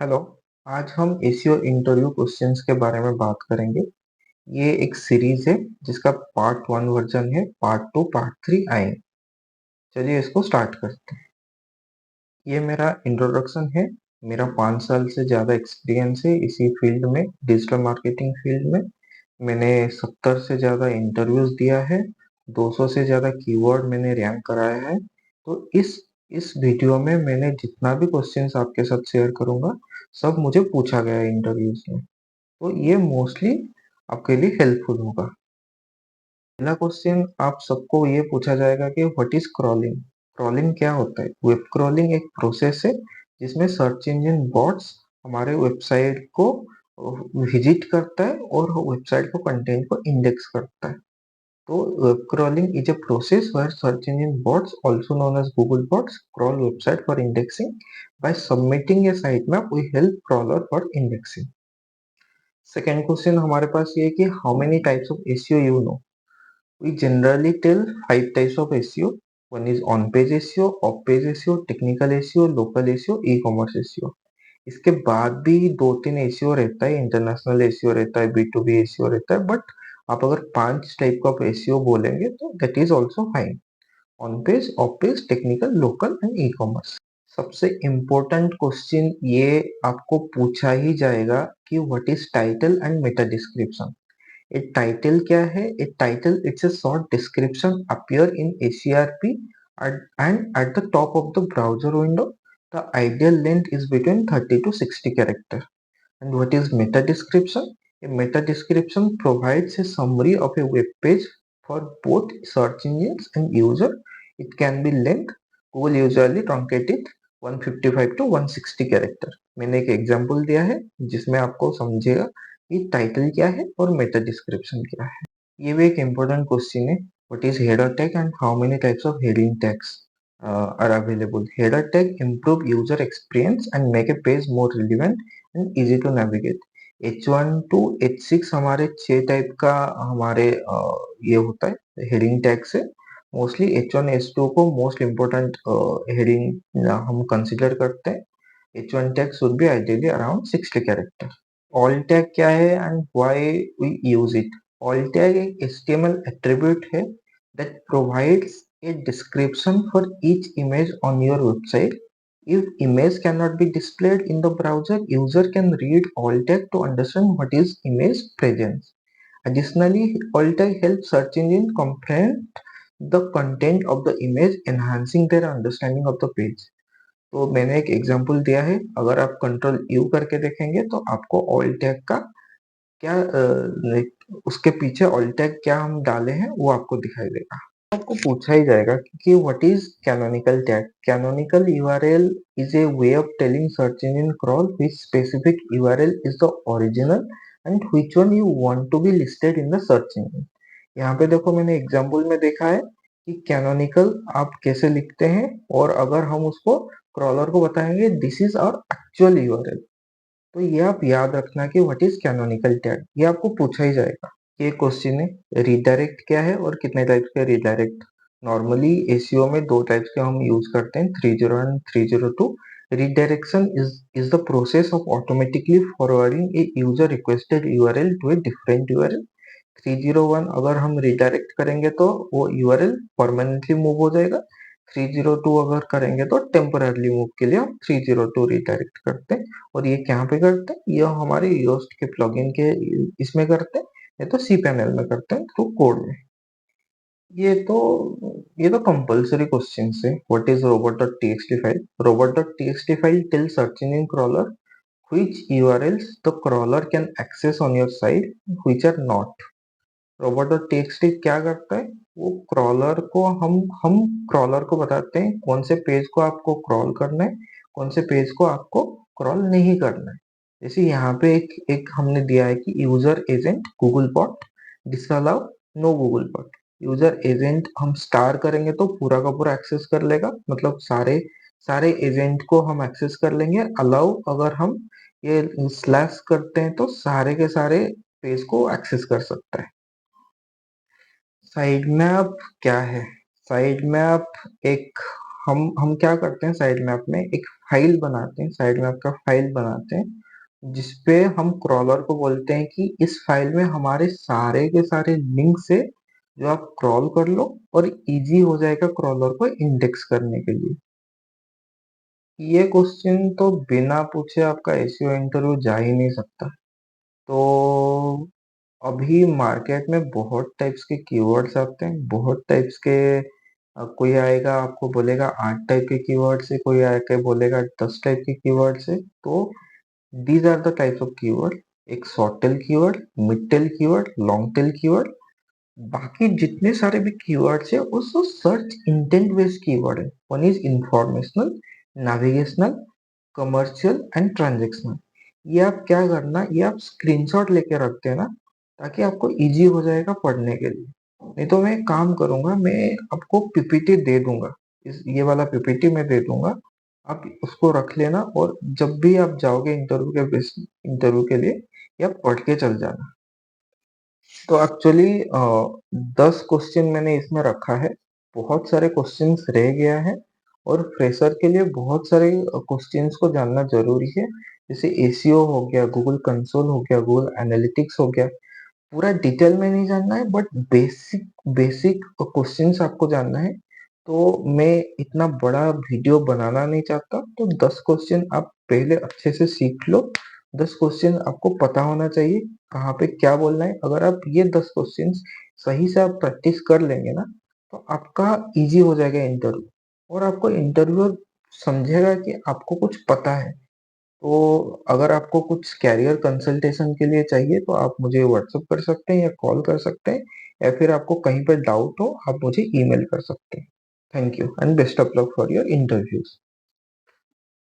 Hello. आज हम SEO interview questions के बारे में बात करेंगे। ये एक सीरीज है जिसका पार्ट 1 वर्जन है, पार्ट 2 पार्ट 3 आएंगे। चलिए इसको स्टार्ट करते हैं। ये मेरा इंट्रोडक्शन है। मेरा 5 साल से ज़्यादा एक्सपीरियंस है इसी फील्ड में, डिजिटल मार्केटिंग फील्ड में। मैंने 70 से ज़्यादा इंटरव्यूज दिया है। 200 से ज़्यादा कीवर्ड मैंने रैंक कराया है। तो इस वीडियो में मैंने जितना भी क्वेश्चंस आपके साथ शेयर करूंगा, सब मुझे पूछा गया है इंटरव्यूज में। तो ये मोस्टली आपके लिए हेल्पफुल होगा। पहला क्वेश्चन आप सबको ये पूछा जाएगा कि व्हाट इज क्रॉलिंग। क्रॉलिंग क्या होता है? वेब क्रॉलिंग एक प्रोसेस है जिसमें सर्च इंजन बॉट्स हमारे वेबसाइट को विजिट करता है और वेबसाइट को कंटेंट को इंडेक्स करता है। तो web crawling is a process where search engine bots, also known as Google bots, crawl website for indexing. By submitting a sitemap, we help crawler for indexing. Second question हमारे पास ये है कि how many types of SEO you know? We generally tell 5 types of SEO. One is on-page SEO, off-page SEO, technical SEO, local SEO, e-commerce SEO. इसके बाद भी 2-3 SEO रहता है, international SEO रहता है, B2B एसईओ रहता है, बट आप अगर 5 टाइप का एसईओ बोलेंगे तो that is also fine. On page, off page, technical, local and e commerce. सबसे इम्पोर्टेंट क्वेश्चन ये आपको पूछा ही जाएगा कि what is title and meta description. A title क्या है? A title it's a short description appear in ACRP and at the top of the browser window. The ideal length is between 30 to 60 character. And what is meta description? A meta description provides a summary of a web page for both search engines and user. It can be length. Google usually truncate it 155 to 160 character. मैंने एक example दिया है जिसमें आपको समझेगा कि title क्या है और मेटा डिस्क्रिप्शन क्या है। ये भी एक इम्पोर्टेंट क्वेश्चन है। What is header tag and how many types of heading tags are available? Header tag improve user experience and make a page more relevant and easy to navigate. H1 to H6 हमारे 6 type का हमारे ये होता है heading tag से। Mostly H1 H2 को most important heading हम consider करते हैं। H1 tag should be ideally around 60 character. Alt tag क्या है and why we use it? Alt tag एक HTML attribute है that provides a description for each image on your website. If image cannot be displayed in the browser, user can read alt tag to understand what is image present. Additionally, alt tag helps search engine comprehend the content of the image, enhancing their understanding of the page. तो मैंने एक example दिया है, अगर आप control you करके देखेंगे तो आपको ऑल्ट टैग का क्या उसके पीछे ऑल्ट टैग क्या हम डाले हैं वो आपको दिखाई देगा। आपको पूछा ही जाएगा कि what is canonical tag. Canonical URL is a way of telling search engine crawl which specific URL is the original and which one you want to be listed in the search engine. यहाँ पे देखो मैंने example में देखा है कि canonical आप कैसे लिखते हैं, और अगर हम उसको क्रॉलर को बताएंगे this is our actual URL. तो ये आप याद रखना कि व्हाट इज कैनोनिकल टैग, ये आपको पूछा ही जाएगा। ये क्वेश्चन है रिडायरेक्ट क्या है और कितने टाइप्स के रिडायरेक्ट। नॉर्मली एसईओ में 2 टाइप्स के हम यूज करते हैं, 301 and 302। Redirection is the process of automatically forwarding a user requested URL to a different URL. 301 अगर हम रिडायरेक्ट करेंगे तो वो यूआरएल परमानेंटली मूव हो जाएगा। 302 अगर करेंगे तो टेम्पररली मूव के लिए हम 302 रिडायरेक्ट करते हैं। और ये कहाँ पे करते हैं? ये हमारे योस्ट के प्लगइन के इसमें करते हैं, ये तो सी पैनल में करते हैं थ्रू कोड में। ये तो कंपल्सरी क्वेश्चन है। What is robot.txt file? robot.txt file tell search engine crawler which URLs the crawler can access on your site which are not। रोबोट.txt क्या करता है? वो क्रॉलर को हम क्रॉलर को बताते हैं कौन से पेज को आपको क्रॉल करना है, कौन से पेज को आपको क्रॉल नहीं करना है। जैसे यहाँ पे एक एक हमने दिया है कि user agent Google bot disallow no Google bot. User agent हम स्टार करेंगे तो पूरा का पूरा एक्सेस कर लेगा, मतलब सारे सारे एजेंट को हम एक्सेस कर लेंगे। अलाउ अगर हम ये स्लैश करते हैं तो सारे के सारे पेज को एक्सेस कर सकता है। साइड मैप क्या है? साइड मैप एक हम क्या करते हैं, साइड मैप में एक फाइल बनाते हैं, साइड मैप का फाइल बनाते हैं, जिसपे हम क्रॉलर को बोलते हैं कि इस फाइल में हमारे सारे के सारे लिंक से जो आप क्रॉल कर लो और इजी हो जाएगा क्रॉलर को इंडेक्स करने के लिए। ये क्वेश्चन तो बिना पूछे आपका एसईओ इंटरव्यू जा ही नहीं सकता। तो अभी मार्केट में बहुत टाइप्स के कीवर्ड्स आते हैं, बहुत टाइप्स के कोई आएगा आपको बोलेगा 8 टाइप के कीवर्ड्स है, कोई आके बोलेगा 10 टाइप के कीवर्ड्स है। तो these are the types of keyword, एक short tail keyword, mid tail keyword, long tail keyword. बाकी जितने सारे भी कीवर्ड्स है वो सब सर्च इंटेंट बेस्ड कीवर्ड है। One is informational, navigational, commercial and transactional. ये आप क्या करना, ये आप स्क्रीनशॉट लेके रखते हैं ना, ताकि आपको इजी हो जाएगा पढ़ने के लिए। नहीं तो मैं एक काम करूंगा, मैं आपको पीपीटी दे दूंगा, इस ये वाला पीपीटी मैं दे दूंगा, आप उसको रख लेना और जब भी आप जाओगे इंटरव्यू के लिए, ये आप पढ़ के चल जाना। तो एक्चुअली 10 क्वेश्चन मैंने इसमें रखा है, बहुत सारे क्वेश्चंस रह गया है और फ्रेशर के लिए बहुत सारे क्वेश्चंस को जानना जरूरी है। जैसे एसीओ हो गया, गूगल कंसोल हो गया, गूगल एनालिटिक्स हो गया। पूरा डिटेल में नहीं जानना है, बट बेसिक बेसिक क्वेश्चंस आपको जानना है। तो मैं इतना बड़ा वीडियो बनाना नहीं चाहता, तो 10 क्वेश्चन आप पहले अच्छे से सीख लो। 10 क्वेश्चन आपको पता होना चाहिए कहाँ पे क्या बोलना है। अगर आप ये 10 क्वेश्चन सही से आप प्रैक्टिस कर लेंगे ना, तो आपका इजी हो जाएगा इंटरव्यू, और आपको इंटरव्यू समझेगा कि आपको कुछ पता है। तो अगर आपको कुछ कैरियर कंसल्टेशन के लिए चाहिए तो आप मुझे व्हाट्सएप कर सकते हैं या कॉल कर सकते हैं, या फिर आपको कहीं पर डाउट हो आप मुझे ईमेल कर सकते हैं। Thank you and best of luck for your interviews.